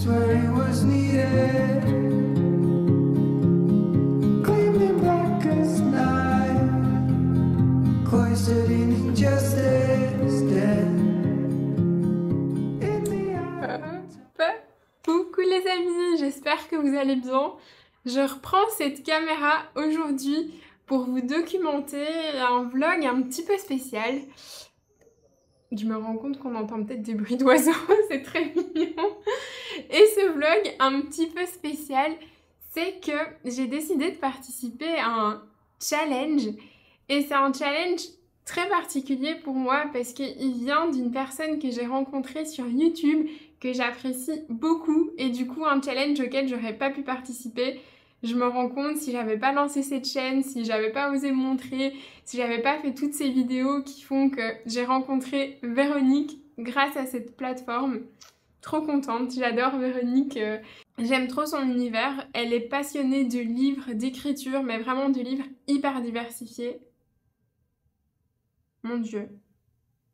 just where it was needed. Gleaming black as night, cloistered in injustice, dead in the eye. Coucou les amis, j'espère que vous allez bien. Je reprends cette caméra aujourd'hui pour vous documenter un vlog un petit peu spécial. Je me rends compte qu'on entend peut-être des bruits d'oiseaux, c'est très mignon. Et ce vlog un petit peu spécial, c'est que j'ai décidé de participer à un challenge. Et c'est un challenge très particulier pour moi parce qu'il vient d'une personne que j'ai rencontrée sur YouTube, que j'apprécie beaucoup. Et du coup, un challenge auquel j'aurais pas pu participer. Je me rends compte, si j'avais pas lancé cette chaîne, si j'avais pas osé me montrer, si j'avais pas fait toutes ces vidéos qui font que j'ai rencontré Véronique grâce à cette plateforme. Trop contente, j'adore Véronique, j'aime trop son univers. Elle est passionnée de livres, d'écriture, mais vraiment de livres hyper diversifiés. Mon Dieu,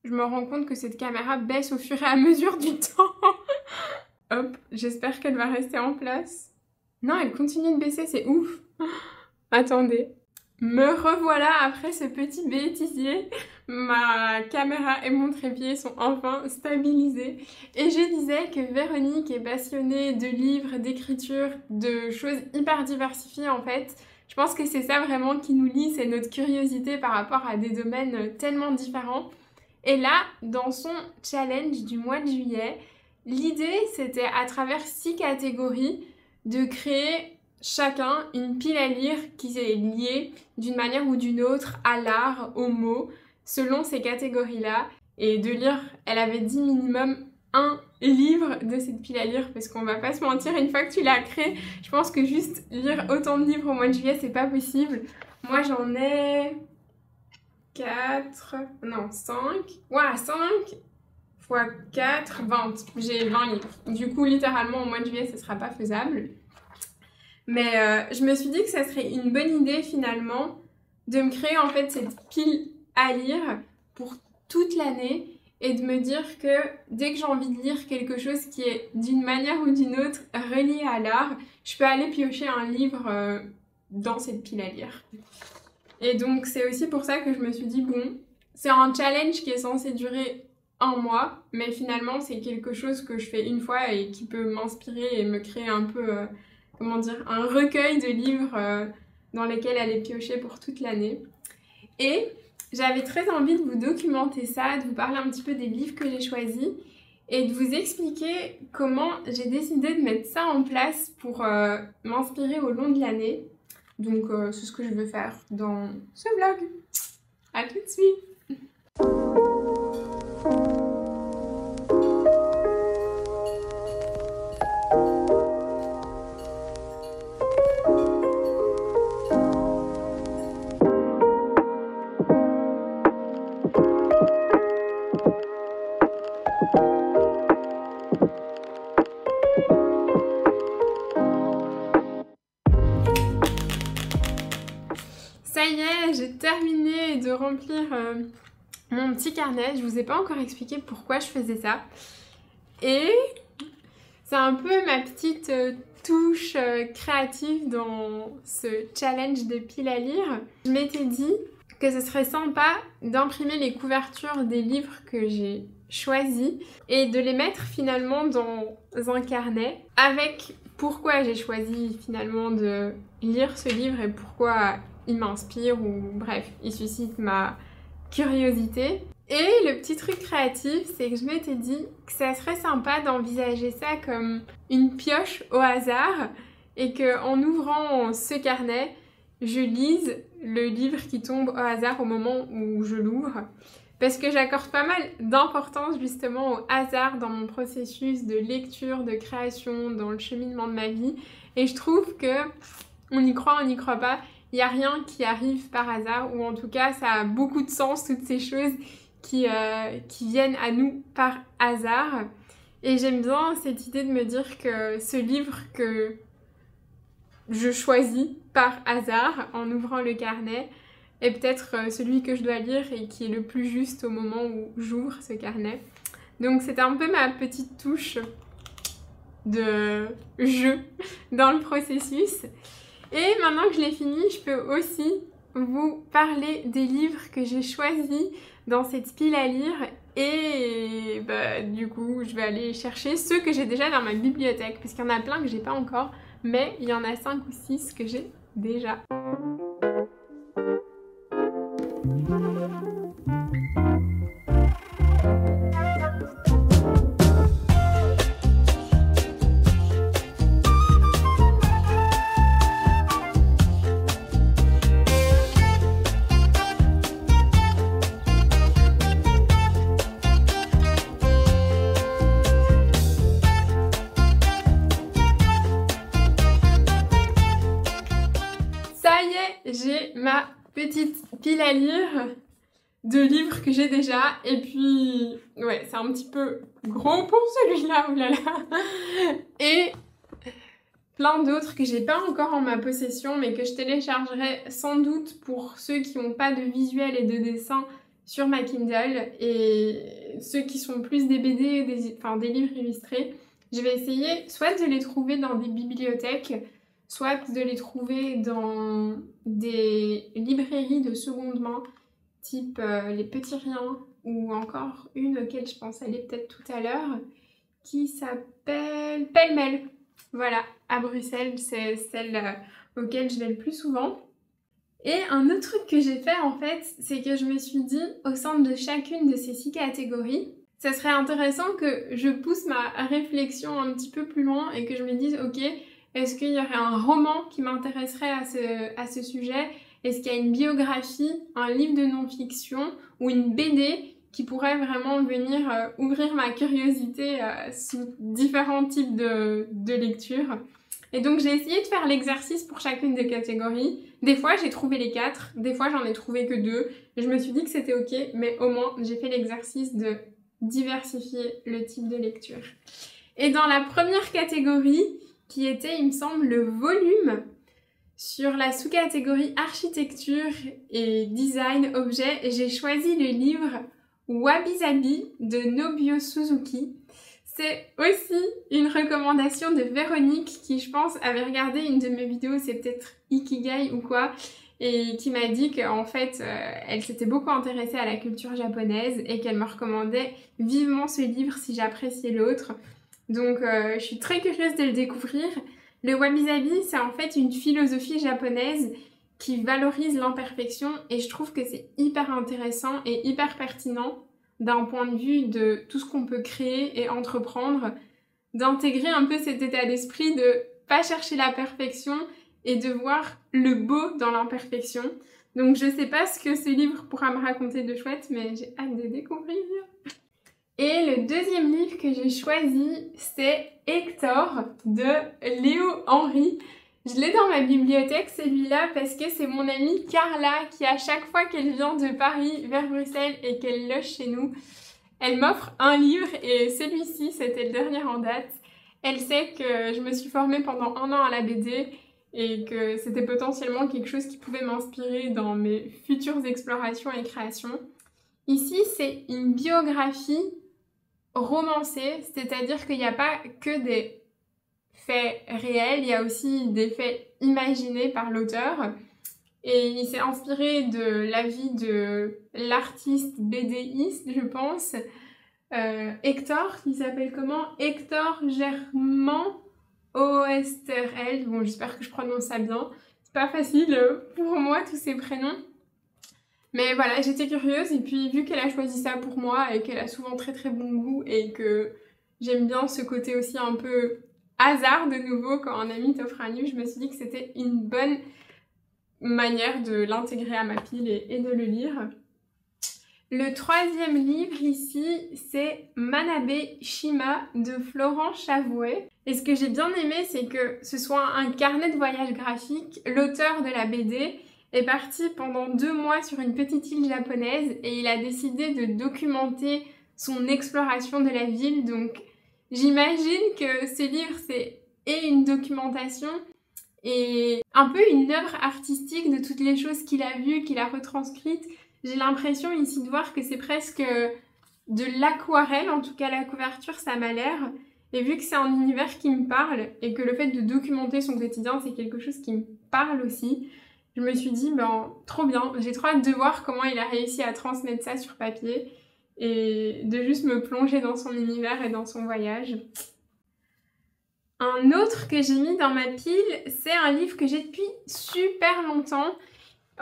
je me rends compte que cette caméra baisse au fur et à mesure du temps. Hop, j'espère qu'elle va rester en place. Non, elle continue de baisser, c'est ouf. Attendez. Me revoilà après ce petit bêtisier. Ma caméra et mon trépied sont enfin stabilisés. Et je disais que Véronique est passionnée de livres, d'écriture, de choses hyper diversifiées en fait. Je pense que c'est ça vraiment qui nous lie, c'est notre curiosité par rapport à des domaines tellement différents. Et là, dans son challenge du mois de juillet, l'idée c'était à travers 6 catégories de créer chacun une pile à lire qui est liée d'une manière ou d'une autre à l'art, aux mots, selon ces catégories-là. Et de lire, elle avait dit minimum un livre de cette pile à lire, parce qu'on va pas se mentir, une fois que tu l'as créé, je pense que juste lire autant de livres au mois de juillet, c'est pas possible. Moi j'en ai 4, non 5, ouais 5 fois 4, 20. J'ai 20 livres. Du coup, littéralement, au mois de juillet, ce sera pas faisable. Mais je me suis dit que ça serait une bonne idée, finalement, de me créer, en fait, cette pile à lire pour toute l'année et de me dire que dès que j'ai envie de lire quelque chose qui est d'une manière ou d'une autre relié à l'art, je peux aller piocher un livre dans cette pile à lire. Et donc, c'est aussi pour ça que je me suis dit, bon, c'est un challenge qui est censé durer un mois, mais finalement c'est quelque chose que je fais une fois et qui peut m'inspirer et me créer un peu, comment dire, un recueil de livres dans lesquels aller piocher pour toute l'année. Et j'avais très envie de vous documenter ça, de vous parler un petit peu des livres que j'ai choisis et de vous expliquer comment j'ai décidé de mettre ça en place pour m'inspirer au long de l'année. Donc c'est ce que je veux faire dans ce vlog. À tout de suite. Ça y est, j'ai terminé de remplir mon petit carnet. Je vous ai pas encore expliqué pourquoi je faisais ça. Et c'est un peu ma petite touche créative dans ce challenge de piles à lire. Je m'étais dit que ce serait sympa d'imprimer les couvertures des livres que j'ai choisis et de les mettre finalement dans un carnet avec pourquoi j'ai choisi finalement de lire ce livre et pourquoi il m'inspire ou bref, il suscite ma curiosité. Et le petit truc créatif, c'est que je m'étais dit que ça serait sympa d'envisager ça comme une pioche au hasard et qu'en ouvrant ce carnet, je lise le livre qui tombe au hasard au moment où je l'ouvre. Parce que j'accorde pas mal d'importance justement au hasard dans mon processus de lecture, de création, dans le cheminement de ma vie. Et je trouve que on y croit pas. Il n'y a rien qui arrive par hasard, ou en tout cas, ça a beaucoup de sens, toutes ces choses qui viennent à nous par hasard. Et j'aime bien cette idée de me dire que ce livre que je choisis par hasard en ouvrant le carnet est peut-être celui que je dois lire et qui est le plus juste au moment où j'ouvre ce carnet. Donc c'était un peu ma petite touche de jeu dans le processus. Et maintenant que je l'ai fini, je peux aussi vous parler des livres que j'ai choisis dans cette pile à lire. Et du coup, je vais aller chercher ceux que j'ai déjà dans ma bibliothèque, parce qu'il y en a plein que j'ai pas encore, mais il y en a 5 ou 6 que j'ai déjà. J'ai ma petite pile à lire de livres que j'ai déjà. Et puis, ouais, c'est un petit peu gros pour celui-là, oulala. Et plein d'autres que j'ai pas encore en ma possession, mais que je téléchargerai sans doute pour ceux qui n'ont pas de visuel et de dessin sur ma Kindle. Et ceux qui sont plus des BD, des livres illustrés, je vais essayer soit de les trouver dans des bibliothèques, soit de les trouver dans des librairies de seconde main, type Les Petits Riens, ou encore une auquel je pense aller peut-être tout à l'heure, qui s'appelle Pêle-mêle. Voilà, à Bruxelles, c'est celle auquel je vais le plus souvent. Et un autre truc que j'ai fait en fait, c'est que je me suis dit, au sein de chacune de ces 6 catégories, ça serait intéressant que je pousse ma réflexion un petit peu plus loin et que je me dise, ok, est-ce qu'il y aurait un roman qui m'intéresserait à ce sujet? Est-ce qu'il y a une biographie, un livre de non-fiction ou une BD qui pourrait vraiment venir ouvrir ma curiosité sous différents types de lectures? Et donc j'ai essayé de faire l'exercice pour chacune des catégories. Des fois j'ai trouvé les 4, des fois j'en ai trouvé que 2. Je me suis dit que c'était ok, mais au moins j'ai fait l'exercice de diversifier le type de lecture. Et dans la première catégorie, qui était, il me semble, le volume, sur la sous-catégorie architecture et design objet, j'ai choisi le livre Wabi Sabi de Nobuo Suzuki. C'est aussi une recommandation de Véronique qui, je pense, avait regardé une de mes vidéos, c'est peut-être Ikigai ou quoi, et qui m'a dit qu'en fait, elle s'était beaucoup intéressée à la culture japonaise et qu'elle me recommandait vivement ce livre si j'appréciais l'autre. Donc je suis très curieuse de le découvrir. Le wabi-sabi, c'est en fait une philosophie japonaise qui valorise l'imperfection et je trouve que c'est hyper intéressant et hyper pertinent d'un point de vue de tout ce qu'on peut créer et entreprendre, d'intégrer un peu cet état d'esprit de pas chercher la perfection et de voir le beau dans l'imperfection. Donc je sais pas ce que ce livre pourra me raconter de chouette, mais j'ai hâte de découvrir. Et le deuxième livre que j'ai choisi, c'est Hector de Léo Henry. Je l'ai dans ma bibliothèque celui-là parce que c'est mon amie Carla qui, à chaque fois qu'elle vient de Paris vers Bruxelles et qu'elle loge chez nous, elle m'offre un livre et celui-ci, c'était le dernier en date. Elle sait que je me suis formée pendant 1 an à la BD et que c'était potentiellement quelque chose qui pouvait m'inspirer dans mes futures explorations et créations. Ici, c'est une biographie romancée, c'est-à-dire qu'il n'y a pas que des faits réels, il y a aussi des faits imaginés par l'auteur. Et il s'est inspiré de la vie de l'artiste BDiste, je pense, Hector, qui s'appelle comment? Hector Germain Oesterheld. Bon, j'espère que je prononce ça bien. C'est pas facile pour moi, tous ces prénoms. Mais voilà, j'étais curieuse et puis vu qu'elle a choisi ça pour moi et qu'elle a souvent très très bon goût et que j'aime bien ce côté aussi un peu hasard de nouveau quand un ami t'offre un livre, je me suis dit que c'était une bonne manière de l'intégrer à ma pile et de le lire. Le troisième livre ici, c'est Manabe Shima de Florent Chavouet. Et ce que j'ai bien aimé, c'est que ce soit un carnet de voyage graphique. L'auteur de la BD est parti pendant 2 mois sur une petite île japonaise et il a décidé de documenter son exploration de la ville. Donc j'imagine que ce livre, c'est une documentation et un peu une œuvre artistique de toutes les choses qu'il a vues, qu'il a retranscrites. J'ai l'impression ici de voir que c'est presque de l'aquarelle, en tout cas la couverture ça m'a l'air. Et vu que c'est un univers qui me parle et que le fait de documenter son quotidien, c'est quelque chose qui me parle aussi, je me suis dit, ben, trop bien, j'ai trop hâte de voir comment il a réussi à transmettre ça sur papier et de juste me plonger dans son univers et dans son voyage. Un autre que j'ai mis dans ma pile, c'est un livre que j'ai depuis super longtemps.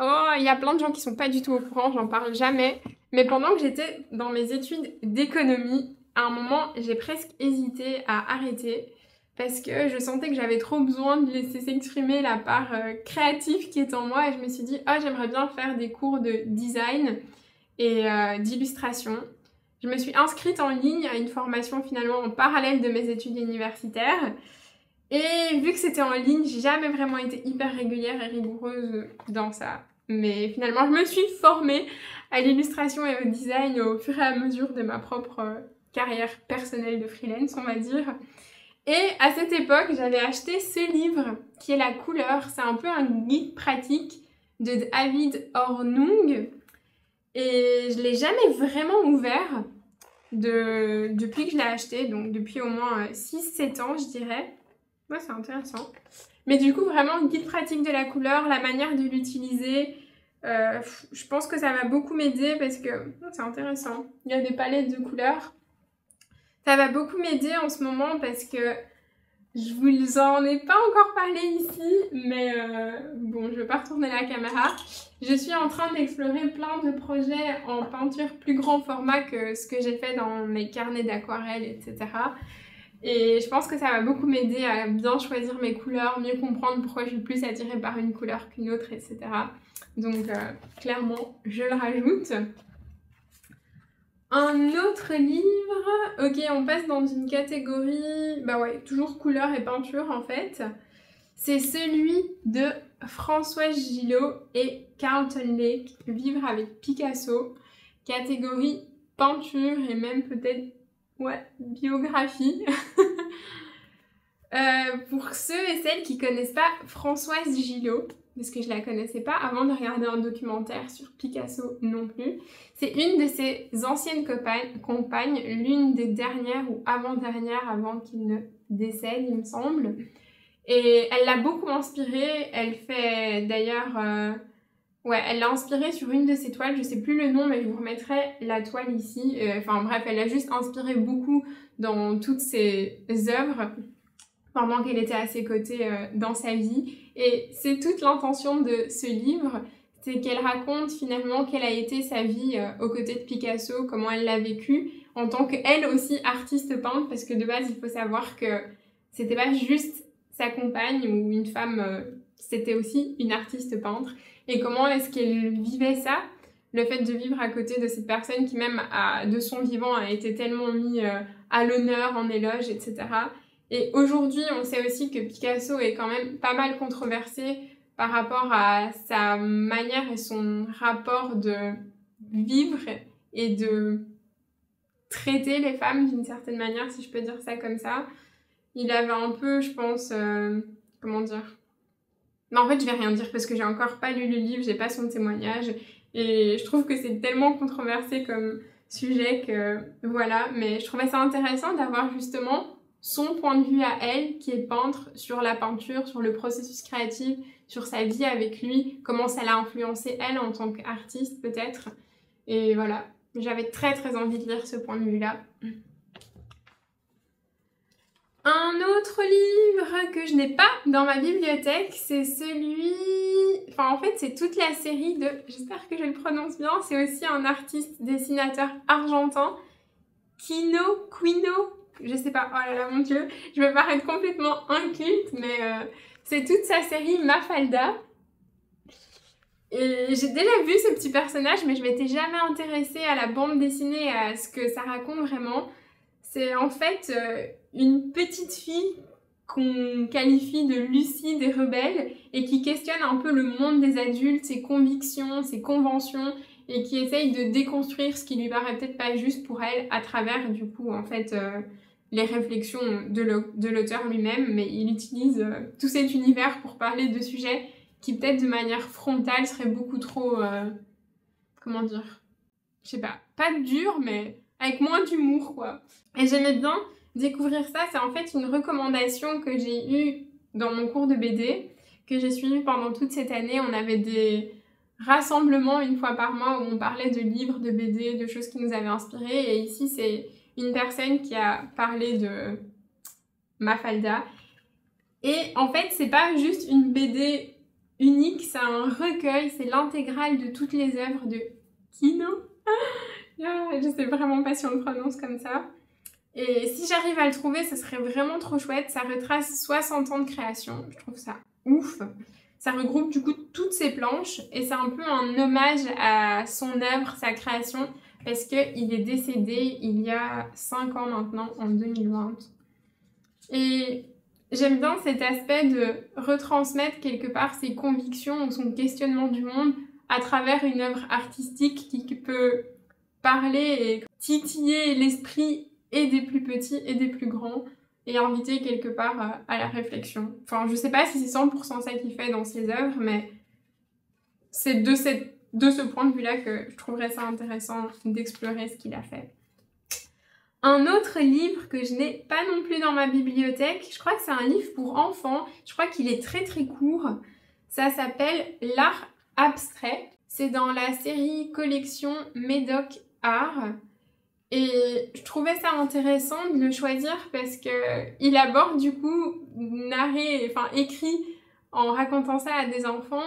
Oh, il y a plein de gens qui sont pas du tout au courant, j'en parle jamais. Mais pendant que j'étais dans mes études d'économie, à un moment, j'ai presque hésité à arrêter parce que je sentais que j'avais trop besoin de laisser s'exprimer la part créative qui est en moi et je me suis dit, oh, j'aimerais bien faire des cours de design et d'illustration. Je me suis inscrite en ligne à une formation finalement en parallèle de mes études universitaires. Et vu que c'était en ligne, j'ai jamais vraiment été hyper régulière et rigoureuse dans ça. Mais finalement, je me suis formée à l'illustration et au design au fur et à mesure de ma propre carrière personnelle de freelance, on va dire. Et à cette époque, j'avais acheté ce livre qui est La couleur. C'est un peu un guide pratique de David Hornung. Et je l'ai jamais vraiment ouvert depuis que je l'ai acheté, donc depuis au moins 6-7 ans, je dirais. Ouais, c'est intéressant. Mais du coup, vraiment, guide pratique de la couleur, la manière de l'utiliser, je pense que ça va beaucoup m'aider parce que c'est intéressant. Il y a des palettes de couleurs. Ça va beaucoup m'aider en ce moment parce que je vous en ai pas encore parlé ici, mais bon, je vais pas retourner la caméra. Je suis en train d'explorer plein de projets en peinture plus grand format que ce que j'ai fait dans mes carnets d'aquarelle, etc. Et je pense que ça va beaucoup m'aider à bien choisir mes couleurs, mieux comprendre pourquoi je suis plus attirée par une couleur qu'une autre, etc. Donc clairement, je le rajoute. Un autre livre, ok, on passe dans une catégorie, bah ouais, toujours couleur et peinture en fait. C'est celui de Françoise Gillot et Carlton Lake, Vivre avec Picasso, catégorie peinture et même peut-être, ouais, biographie. Pour ceux et celles qui connaissent pas Françoise Gillot, parce que je la connaissais pas avant de regarder un documentaire sur Picasso non plus. C'est une de ses anciennes compagnes, l'une des dernières ou avant-dernières avant qu'il ne décède, il me semble. Et elle l'a beaucoup inspirée. Elle fait d'ailleurs... ouais, elle l'a inspirée sur une de ses toiles, je sais plus le nom, mais je vous remettrai la toile ici. Enfin bref, elle l'a juste inspiré beaucoup dans toutes ses œuvres pendant qu'elle était à ses côtés dans sa vie. Et c'est toute l'intention de ce livre, c'est qu'elle raconte finalement quelle a été sa vie aux côtés de Picasso, comment elle l'a vécu, en tant qu'elle aussi artiste peintre, parce que de base, il faut savoir que c'était pas juste sa compagne ou une femme, c'était aussi une artiste peintre. Et comment est-ce qu'elle vivait ça, le fait de vivre à côté de cette personne qui même de son vivant a été tellement mis à l'honneur, en éloge, etc. Et aujourd'hui, on sait aussi que Picasso est quand même pas mal controversé par rapport à sa manière et son rapport de vivre et de traiter les femmes d'une certaine manière, si je peux dire ça comme ça. Il avait un peu, je pense, comment dire... Non, en fait, je vais rien dire parce que j'ai encore pas lu le livre, j'ai pas son témoignage. Et je trouve que c'est tellement controversé comme sujet que voilà. Mais je trouvais ça intéressant d'avoir justement son point de vue à elle, qui est peintre, sur la peinture, sur le processus créatif, sur sa vie avec lui, comment ça l'a influencé elle en tant qu'artiste peut-être. Et voilà, j'avais très très envie de lire ce point de vue-là. Un autre livre que je n'ai pas dans ma bibliothèque, c'est celui... Enfin, en fait, c'est toute la série de... J'espère que je le prononce bien. C'est aussi un artiste dessinateur argentin. Quino, je sais pas. Oh là là, mon Dieu. Je vais paraître complètement inculte, mais c'est toute sa série Mafalda. Et j'ai déjà vu ce petit personnage, mais je m'étais jamais intéressée à la bande dessinée, à ce que ça raconte vraiment. C'est en fait une petite fille qu'on qualifie de lucide et rebelle et qui questionne un peu le monde des adultes, ses convictions, ses conventions et qui essaye de déconstruire ce qui lui paraît peut-être pas juste pour elle à travers du coup en fait les réflexions de l'auteur lui-même, mais il utilise tout cet univers pour parler de sujets qui peut-être de manière frontale seraient beaucoup trop comment dire, je sais pas dur mais avec moins d'humour quoi. Et j'aimais bien découvrir ça. C'est en fait une recommandation que j'ai eue dans mon cours de BD, que j'ai suivi pendant toute cette année. On avait des rassemblements une fois par mois où on parlait de livres, de BD, de choses qui nous avaient inspirés. Et ici, c'est une personne qui a parlé de Mafalda. Et en fait, c'est pas juste une BD unique, c'est un recueil, c'est l'intégrale de toutes les œuvres de Kino. Je sais vraiment pas si on le prononce comme ça. Et si j'arrive à le trouver, ce serait vraiment trop chouette. Ça retrace 60 ans de création. Je trouve ça ouf. Ça regroupe du coup toutes ses planches et c'est un peu un hommage à son œuvre, sa création, parce qu'il est décédé il y a 5 ans maintenant, en 2020. Et j'aime bien cet aspect de retransmettre quelque part ses convictions ou son questionnement du monde à travers une œuvre artistique qui peut parler et titiller l'esprit et des plus petits et des plus grands et inviter quelque part à la réflexion. Enfin, je sais pas si c'est 100% ça qu'il fait dans ses œuvres, mais c'est de ce point de vue-là que je trouverais ça intéressant d'explorer ce qu'il a fait. Un autre livre que je n'ai pas non plus dans ma bibliothèque, je crois que c'est un livre pour enfants, je crois qu'il est très très court. Ça s'appelle L'art abstrait. C'est dans la série collection Médoc Art. Et je trouvais ça intéressant de le choisir parce qu'il aborde du coup, écrit en racontant ça à des enfants,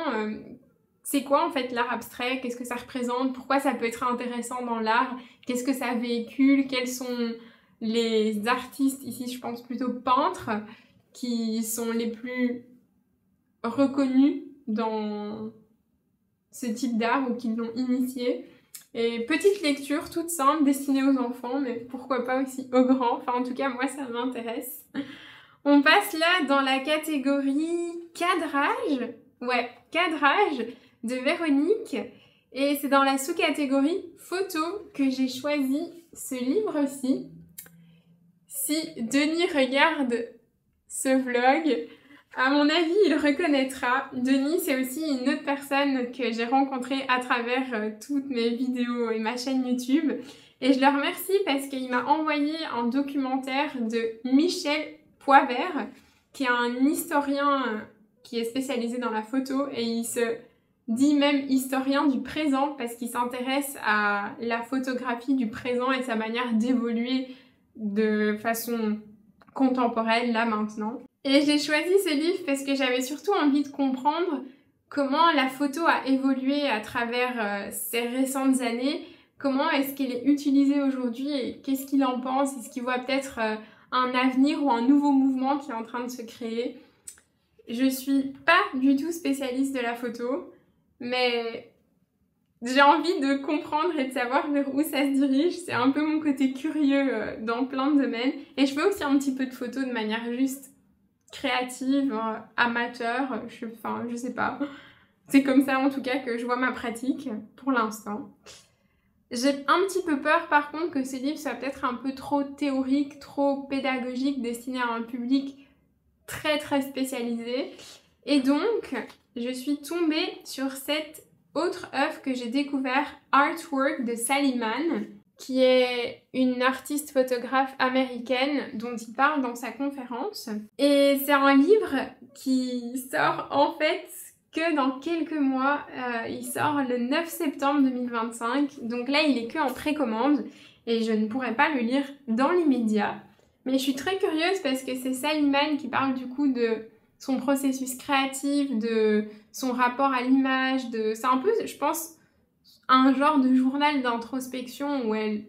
c'est quoi en fait l'art abstrait, qu'est-ce que ça représente, pourquoi ça peut être intéressant dans l'art, qu'est-ce que ça véhicule, quels sont les artistes, ici je pense plutôt peintres, qui sont les plus reconnus dans ce type d'art ou qui l'ont initié. Et petite lecture toute simple, destinée aux enfants, mais pourquoi pas aussi aux grands. Enfin, en tout cas, moi, ça m'intéresse. On passe là dans la catégorie cadrage. Ouais, cadrage de Véronique. Et c'est dans la sous-catégorie photo que j'ai choisi ce livre-ci. Si Denis regarde ce vlog, à mon avis, il reconnaîtra. Denis, c'est aussi une autre personne que j'ai rencontrée à travers toutes mes vidéos et ma chaîne YouTube. Et je le remercie parce qu'il m'a envoyé un documentaire de Michel Poivert, qui est un historien qui est spécialisé dans la photo et il se dit même historien du présent parce qu'il s'intéresse à la photographie du présent et sa manière d'évoluer de façon contemporaine, là, maintenant. Et j'ai choisi ce livre parce que j'avais surtout envie de comprendre comment la photo a évolué à travers ces récentes années, comment est-ce qu'elle est utilisée aujourd'hui et qu'est-ce qu'il en pense, est-ce qu'il voit peut-être un avenir ou un nouveau mouvement qui est en train de se créer. Je suis pas du tout spécialiste de la photo, mais j'ai envie de comprendre et de savoir vers où ça se dirige. C'est un peu mon côté curieux dans plein de domaines. Et je fais aussi un petit peu de photos de manière juste créative, amateur, je sais pas. C'est comme ça en tout cas que je vois ma pratique pour l'instant. J'ai un petit peu peur par contre que ce livre soit peut-être un peu trop théorique, trop pédagogique, destiné à un public très très spécialisé. Et donc, je suis tombée sur cette autre œuvre que j'ai découvert, Artwork de Sally Mann, qui est une artiste photographe américaine dont il parle dans sa conférence. Et c'est un livre qui sort en fait que dans quelques mois. Il sort le 9 septembre 2025. Donc là, il est que en précommande et je ne pourrai pas le lire dans l'immédiat. Mais je suis très curieuse parce que c'est Sally Mann qui parle du coup de son processus créatif, de son rapport à l'image, c'est un peu, je pense, un genre de journal d'introspection où elle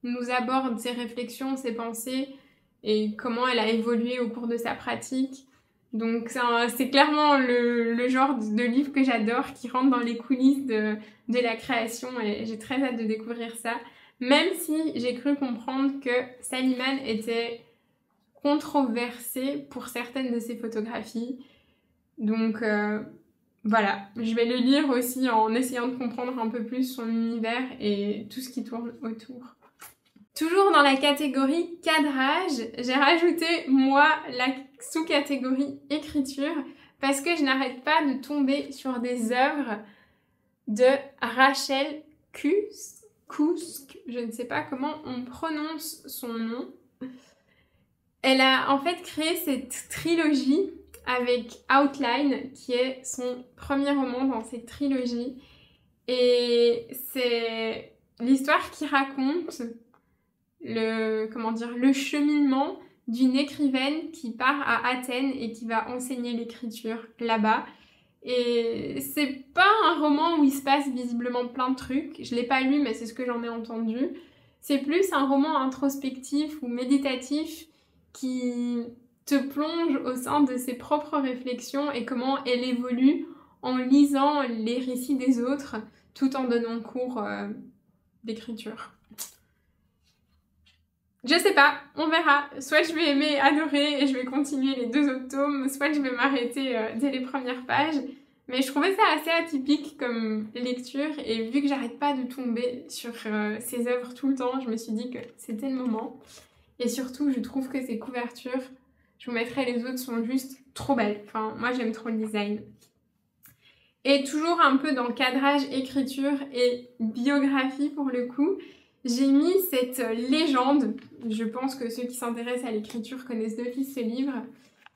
nous aborde ses réflexions, ses pensées et comment elle a évolué au cours de sa pratique. Donc c'est clairement le genre de livre que j'adore, qui rentre dans les coulisses de la création et j'ai très hâte de découvrir ça. Même si j'ai cru comprendre que Sally Mann était controversée pour certaines de ses photographies. Donc voilà, je vais le lire aussi en essayant de comprendre un peu plus son univers et tout ce qui tourne autour. Toujours dans la catégorie cadrage, j'ai rajouté moi la sous-catégorie écriture parce que je n'arrête pas de tomber sur des œuvres de Rachel Cusk, je ne sais pas comment on prononce son nom. Elle a en fait créé cette trilogie avec Outline, qui est son premier roman dans cette trilogie. Et c'est l'histoire qui raconte le cheminement d'une écrivaine qui part à Athènes et qui va enseigner l'écriture là-bas. Et c'est pas un roman où il se passe visiblement plein de trucs. Je l'ai pas lu, mais c'est ce que j'en ai entendu. C'est plus un roman introspectif ou méditatif qui te plonge au sein de ses propres réflexions et comment elle évolue en lisant les récits des autres tout en donnant cours d'écriture. Je sais pas, on verra. Soit je vais aimer, adorer et je vais continuer les 2 autres tomes, soit je vais m'arrêter dès les premières pages. Mais je trouvais ça assez atypique comme lecture et vu que j'arrête pas de tomber sur ces œuvres tout le temps, je me suis dit que c'était le moment. Et surtout, je trouve que ces couvertures, je vous mettrai les autres, sont juste trop belles. Enfin, moi j'aime trop le design. Et toujours un peu dans cadrage, écriture et biographie pour le coup, j'ai mis cette légende. Je pense que ceux qui s'intéressent à l'écriture connaissent d'office ce livre.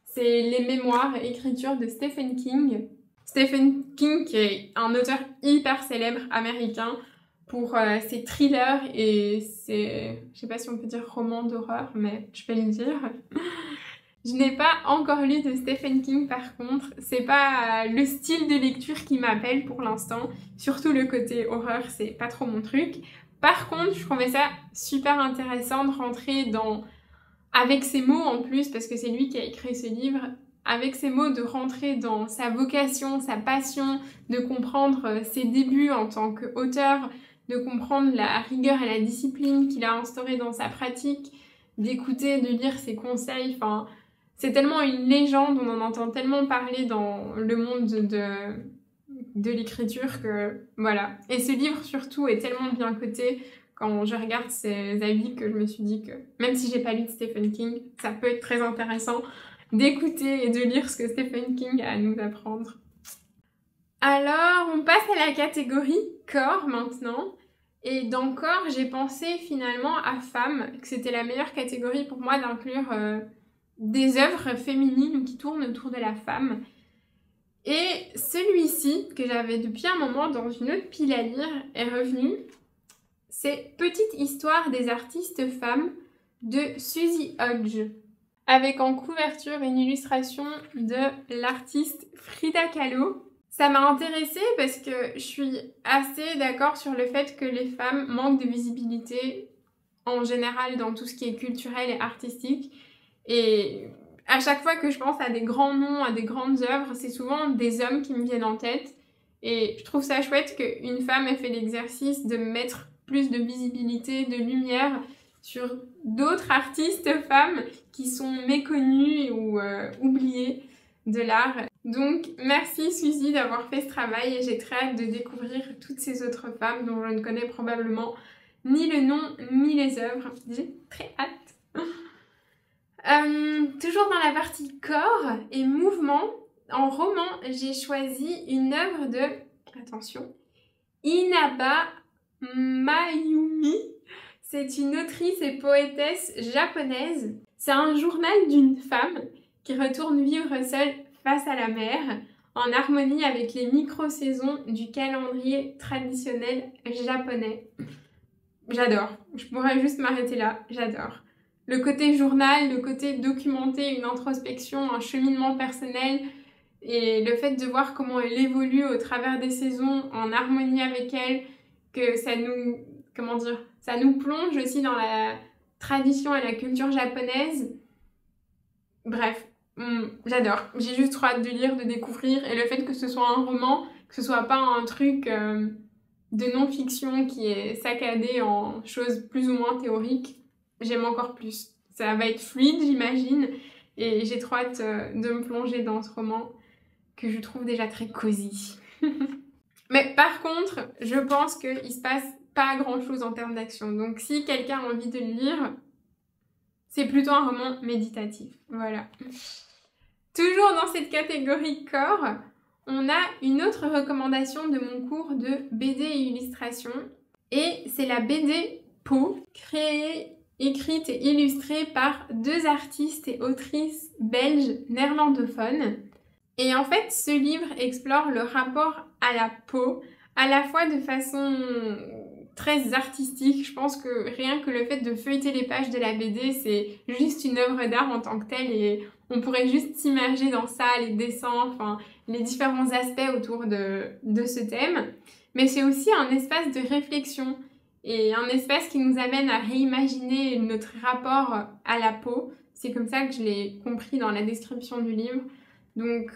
C'est les mémoires et écritures de Stephen King. Stephen King qui est un auteur hyper célèbre américain pour ses thrillers et ses, je sais pas si on peut dire romans d'horreur, mais je vais le dire. Je n'ai pas encore lu de Stephen King par contre, c'est pas le style de lecture qui m'appelle pour l'instant, surtout le côté horreur, c'est pas trop mon truc. Par contre, je trouvais ça super intéressant de rentrer dans, avec ses mots en plus, parce que c'est lui qui a écrit ce livre, avec ses mots de rentrer dans sa vocation, sa passion, de comprendre ses débuts en tant qu'auteur, de comprendre la rigueur et la discipline qu'il a instaurée dans sa pratique, d'écouter, de lire ses conseils, enfin... C'est tellement une légende, on en entend tellement parler dans le monde de l'écriture que voilà. Et ce livre surtout est tellement bien coté quand je regarde ses avis que je me suis dit que même si j'ai pas lu de Stephen King, ça peut être très intéressant d'écouter et de lire ce que Stephen King a à nous apprendre. Alors, on passe à la catégorie corps maintenant. Et dans corps, j'ai pensé finalement à femme, que c'était la meilleure catégorie pour moi d'inclure... des œuvres féminines qui tournent autour de la femme. Et celui-ci, que j'avais depuis un moment dans une autre pile à lire, est revenu. C'est Petite histoire des artistes femmes de Suzy Hodge, avec en couverture une illustration de l'artiste Frida Kahlo. Ça m'a intéressée parce que je suis assez d'accord sur le fait que les femmes manquent de visibilité en général dans tout ce qui est culturel et artistique. Et à chaque fois que je pense à des grands noms, à des grandes œuvres, c'est souvent des hommes qui me viennent en tête. Et je trouve ça chouette qu'une femme ait fait l'exercice de mettre plus de visibilité, de lumière sur d'autres artistes femmes qui sont méconnues ou oubliées de l'art. Donc merci Suzy d'avoir fait ce travail et j'ai très hâte de découvrir toutes ces autres femmes dont je ne connais probablement ni le nom ni les œuvres. J'ai très hâte. Toujours dans la partie corps et mouvement, en roman, j'ai choisi une œuvre de, attention, Inaba Mayumi. C'est une autrice et poétesse japonaise. C'est un journal d'une femme qui retourne vivre seule face à la mer, en harmonie avec les micro-saisons du calendrier traditionnel japonais. J'adore. Je pourrais juste m'arrêter là. J'adore. Le côté journal, le côté documenter une introspection, un cheminement personnel et le fait de voir comment elle évolue au travers des saisons en harmonie avec elle, que ça nous, ça nous plonge aussi dans la tradition et la culture japonaise. Bref, j'adore. J'ai juste trop hâte de lire, de découvrir et le fait que ce soit un roman, que ce soit pas un truc de non-fiction qui est saccadé en choses plus ou moins théoriques. J'aime encore plus. Ça va être fluide, j'imagine, et j'ai trop hâte de me plonger dans ce roman que je trouve déjà très cosy. Mais par contre, je pense qu'il se passe pas grand-chose en termes d'action. Donc si quelqu'un a envie de le lire, c'est plutôt un roman méditatif. Voilà. Toujours dans cette catégorie corps, on a une autre recommandation de mon cours de BD et illustration, et c'est la BD Peau, créée écrite et illustrée par 2 artistes et autrices belges néerlandophones. Et en fait, ce livre explore le rapport à la peau, à la fois de façon très artistique. Je pense que rien que le fait de feuilleter les pages de la BD, c'est juste une œuvre d'art en tant que telle et on pourrait juste s'immerger dans ça, les dessins, enfin, les différents aspects autour de ce thème. Mais c'est aussi un espace de réflexion et un espace qui nous amène à réimaginer notre rapport à la peau. C'est comme ça que je l'ai compris dans la description du livre. Donc,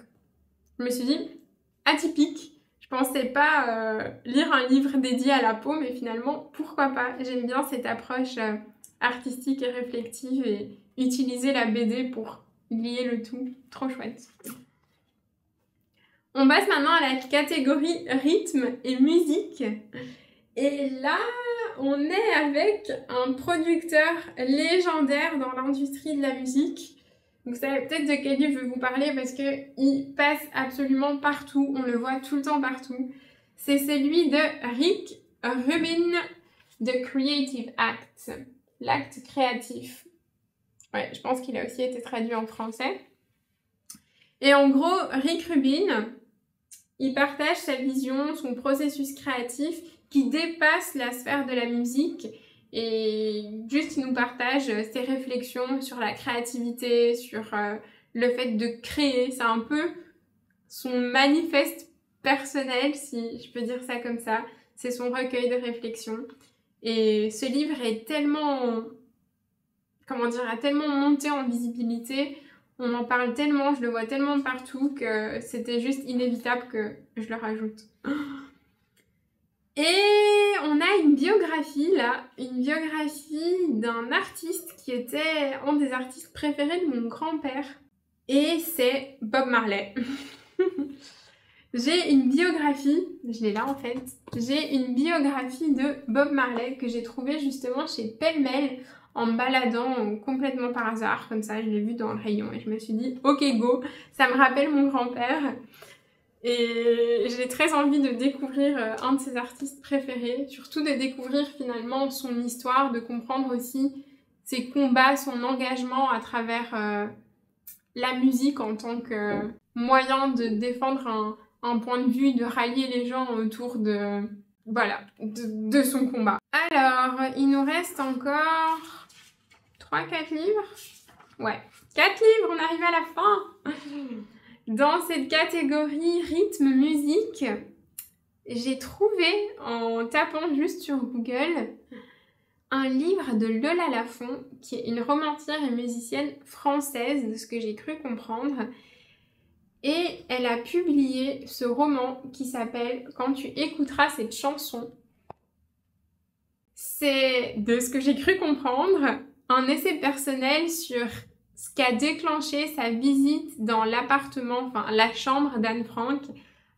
je me suis dit, atypique. Je pensais pas lire un livre dédié à la peau, mais finalement, pourquoi pas? J'aime bien cette approche artistique et réflexive et utiliser la BD pour lier le tout. Trop chouette. On passe maintenant à la catégorie rythme et musique. Et là, on est avec un producteur légendaire dans l'industrie de la musique. Vous savez peut-être de quel livre je vais vous parler parce qu'il passe absolument partout, on le voit tout le temps partout. C'est celui de Rick Rubin, The Creative Act, l'acte créatif. Ouais, je pense qu'il a aussi été traduit en français. Et en gros, Rick Rubin, il partage sa vision, son processus créatif qui dépasse la sphère de la musique. Et juste, il nous partage ses réflexions sur la créativité, sur le fait de créer. C'est un peu son manifeste personnel, si je peux dire ça comme ça. C'est son recueil de réflexions. Et ce livre est tellement, comment dire, a tellement monté en visibilité. On en parle tellement, je le vois tellement partout que c'était juste inévitable que je le rajoute. Et on a une biographie là, une biographie d'un artiste qui était un des artistes préférés de mon grand-père. Et c'est Bob Marley. J'ai une biographie, je l'ai là en fait, j'ai une biographie de Bob Marley que j'ai trouvée justement chez Pêle-Mêle en me baladant complètement par hasard, comme ça je l'ai vue dans le rayon et je me suis dit ok go, ça me rappelle mon grand-père. Et j'ai très envie de découvrir un de ses artistes préférés, surtout de découvrir finalement son histoire, de comprendre aussi ses combats, son engagement à travers la musique en tant que moyen de défendre un point de vue, de rallier les gens autour de, voilà, de son combat. Alors, il nous reste encore 3-4 livres. Ouais, 4 livres, on arrive à la fin. Dans cette catégorie rythme-musique, j'ai trouvé, en tapant juste sur Google, un livre de Lola Lafont, qui est une romancière et musicienne française, de ce que j'ai cru comprendre. Et elle a publié ce roman qui s'appelle « Quand tu écouteras cette chanson ». C'est, de ce que j'ai cru comprendre, un essai personnel sur ce qui a déclenché sa visite dans l'appartement, enfin la chambre d'Anne Frank.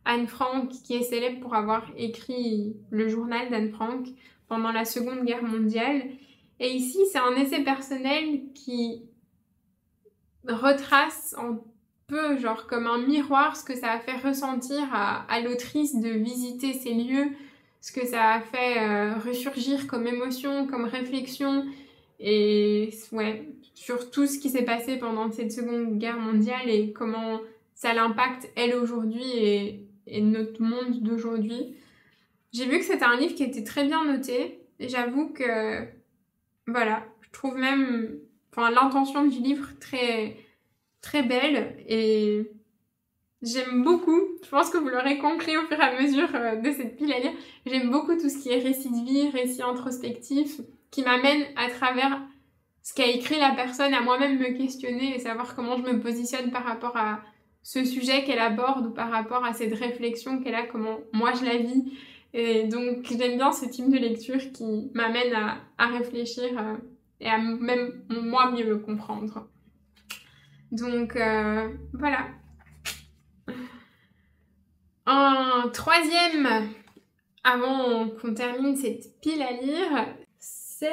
Anne Frank qui est célèbre pour avoir écrit le journal d'Anne Frank pendant la Seconde Guerre mondiale. Et ici, c'est un essai personnel qui retrace un peu, genre comme un miroir, ce que ça a fait ressentir à l'autrice de visiter ces lieux, ce que ça a fait ressurgir comme émotion, comme réflexion. Et ouais, sur tout ce qui s'est passé pendant cette Seconde Guerre mondiale et comment ça l'impacte elle aujourd'hui et notre monde d'aujourd'hui. J'ai vu que c'était un livre qui était très bien noté et j'avoue que voilà, je trouve même l'intention du livre très, très belle et j'aime beaucoup, je pense que vous l'aurez compris au fur et à mesure de cette pile à lire, j'aime beaucoup tout ce qui est récit de vie, récit introspectif, qui m'amène à travers ce qu'a écrit la personne à moi-même me questionner et savoir comment je me positionne par rapport à ce sujet qu'elle aborde ou par rapport à cette réflexion qu'elle a, comment moi je la vis. Et donc j'aime bien ce type de lecture qui m'amène à réfléchir et à même moi mieux me comprendre. Donc voilà. Un troisième, avant qu'on termine cette pile à lire, c'est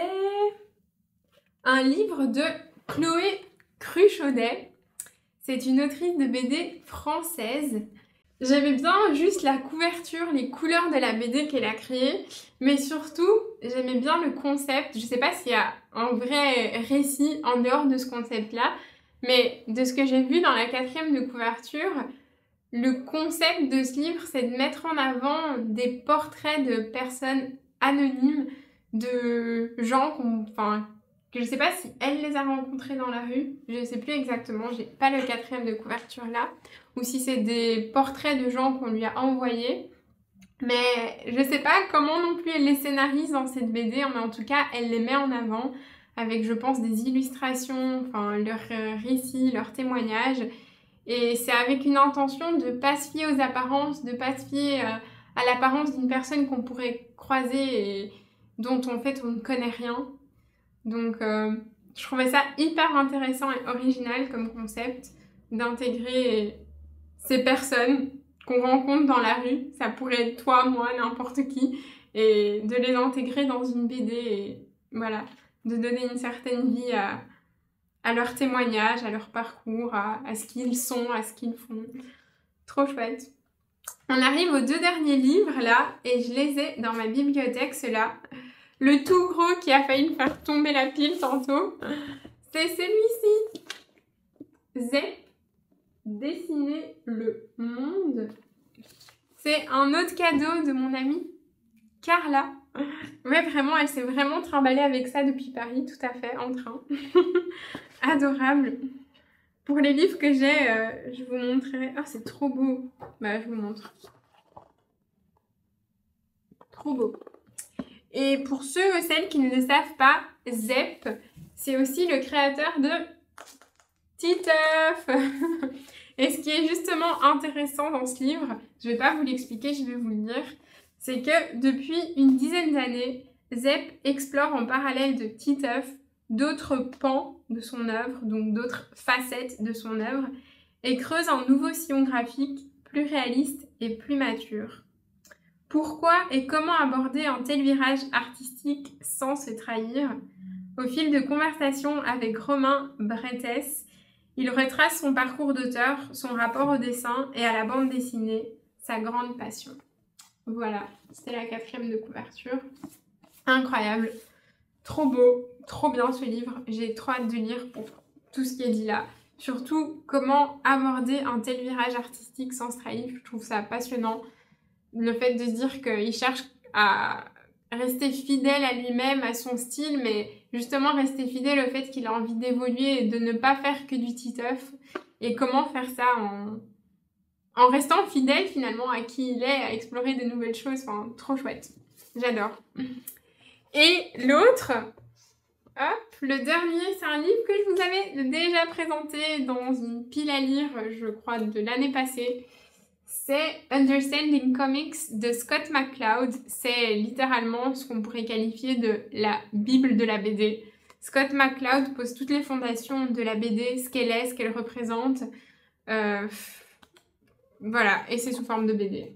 un livre de Chloé Cruchaudet. C'est une autrice de BD française J'aimais bien juste la couverture, les couleurs de la BD qu'elle a créée, mais surtout, j'aimais bien le concept. Je sais pas s'il y a un vrai récit en dehors de ce concept-là, mais de ce que j'ai vu dans la 4e de couverture, le concept de ce livre, c'est de mettre en avant des portraits de personnes anonymes, de gens que je sais pas si elle les a rencontrés dans la rue, je sais plus exactement, j'ai pas le 4e de couverture là, ou si c'est des portraits de gens qu'on lui a envoyés. Mais je sais pas comment non plus elle les scénarise dans cette BD, mais en tout cas, elle les met en avant avec, je pense, des illustrations, enfin, leurs récits, leurs témoignages. Et c'est avec une intention de pas se fier aux apparences, de pas se fier à l'apparence d'une personne qu'on pourrait croiser et dont en fait on ne connaît rien. Donc je trouvais ça hyper intéressant et original comme concept d'intégrer ces personnes qu'on rencontre dans la rue, ça pourrait être toi, moi, n'importe qui, et de les intégrer dans une BD et voilà, de donner une certaine vie à leur témoignage, à leur parcours, à ce qu'ils sont, à ce qu'ils font. Trop chouette. On arrive aux 2 derniers livres là, et je les ai dans ma bibliothèque, ceux-là. Le tout gros qui a failli me faire tomber la pile tantôt, c'est celui-ci. Zep, dessiner le monde. C'est un autre cadeau de mon amie Carla. Ouais, vraiment, elle s'est vraiment trimballée avec ça depuis Paris, tout à fait, en train. Adorable. Pour les livres que j'ai, je vous montrerai. Oh, c'est trop beau. Bah, je vous montre. Trop beau. Et pour ceux et celles qui ne le savent pas, Zep, c'est aussi le créateur de Titeuf. Et ce qui est justement intéressant dans ce livre, je vais pas vous l'expliquer, je vais vous le dire, c'est que depuis une dizaine d'années, Zep explore en parallèle de Titeuf d'autres pans de son œuvre, donc d'autres facettes de son œuvre, et creuse un nouveau sillon graphique plus réaliste et plus mature. Pourquoi et comment aborder un tel virage artistique sans se trahir? Au fil de conversations avec Romain Brettes, il retrace son parcours d'auteur, son rapport au dessin et à la bande dessinée, sa grande passion. Voilà, c'était la 4e de couverture. Incroyable, trop beau, trop bien ce livre. J'ai trop hâte de lire pour tout ce qui est dit là. Surtout, comment aborder un tel virage artistique sans se trahir, je trouve ça passionnant. Le fait de se dire qu'il cherche à rester fidèle à lui-même, à son style, mais justement rester fidèle au fait qu'il a envie d'évoluer et de ne pas faire que du titeuf. Et comment faire ça en restant fidèle finalement à qui il est, à explorer de nouvelles choses. Enfin, trop chouette. J'adore. Et l'autre, hop, le dernier, c'est un livre que je vous avais déjà présenté dans une pile à lire, je crois, de l'année passée. C'est Understanding Comics de Scott McCloud. C'est littéralement ce qu'on pourrait qualifier de la Bible de la BD. Scott McCloud pose toutes les fondations de la BD, ce qu'elle est, ce qu'elle représente. Voilà, et c'est sous forme de BD.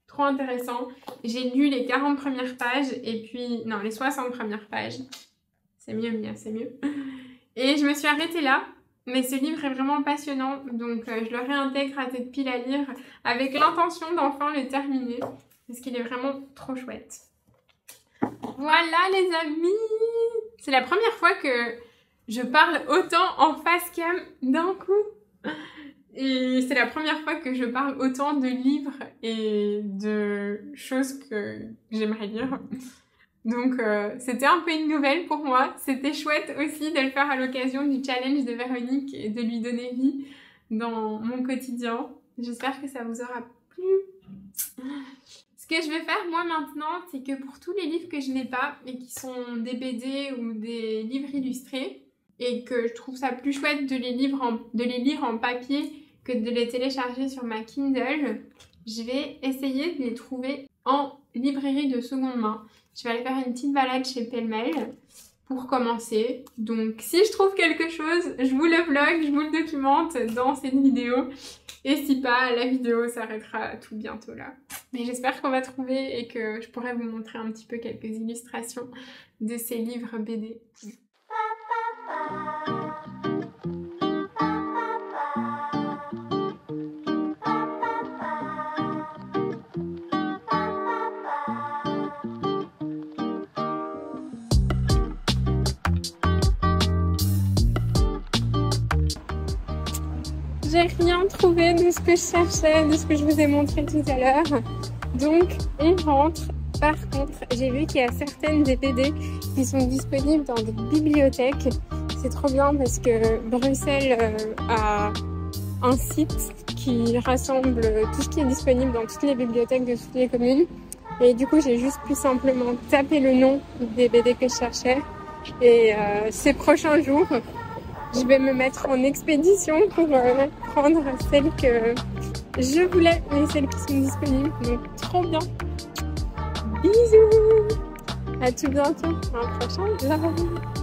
Trop intéressant. J'ai lu les 40 premières pages et puis... Non, les 60 premières pages. C'est mieux, Mia, c'est mieux. Et je me suis arrêtée là. Mais ce livre est vraiment passionnant, donc je le réintègre à cette pile à lire avec l'intention d'enfin le terminer, parce qu'il est vraiment trop chouette. Voilà les amis! C'est la première fois que je parle autant en face cam d'un coup. Et c'est la première fois que je parle autant de livres et de choses que j'aimerais lire. Donc c'était un peu une nouvelle pour moi. C'était chouette aussi de le faire à l'occasion du challenge de Véronique et de lui donner vie dans mon quotidien. J'espère que ça vous aura plu. Ce que je vais faire moi maintenant, c'est que pour tous les livres que je n'ai pas et qui sont des BD ou des livres illustrés et que je trouve ça plus chouette de les lire en papier que de les télécharger sur ma Kindle, je vais essayer de les trouver en librairie de seconde main. Je vais aller faire une petite balade chez Pêle-mêle pour commencer. Donc si je trouve quelque chose, je vous le vlog, je vous le documente dans cette vidéo. Et si pas, la vidéo s'arrêtera tout bientôt là. Mais j'espère qu'on va trouver et que je pourrai vous montrer un petit peu quelques illustrations de ces livres BD. j'ai rien trouvé de ce que je cherchais, de ce que je vous ai montré tout à l'heure. Donc, on rentre. Par contre, j'ai vu qu'il y a certaines des BD qui sont disponibles dans des bibliothèques. C'est trop bien parce que Bruxelles a un site qui rassemble tout ce qui est disponible dans toutes les bibliothèques de toutes les communes. Et du coup, j'ai juste plus simplement tapé le nom des BD que je cherchais. Et ces prochains jours, je vais me mettre en expédition pour prendre celles que je voulais, mais celles qui sont disponibles. Donc, trop bien. Bisous! À tout bientôt pour un prochain vlog.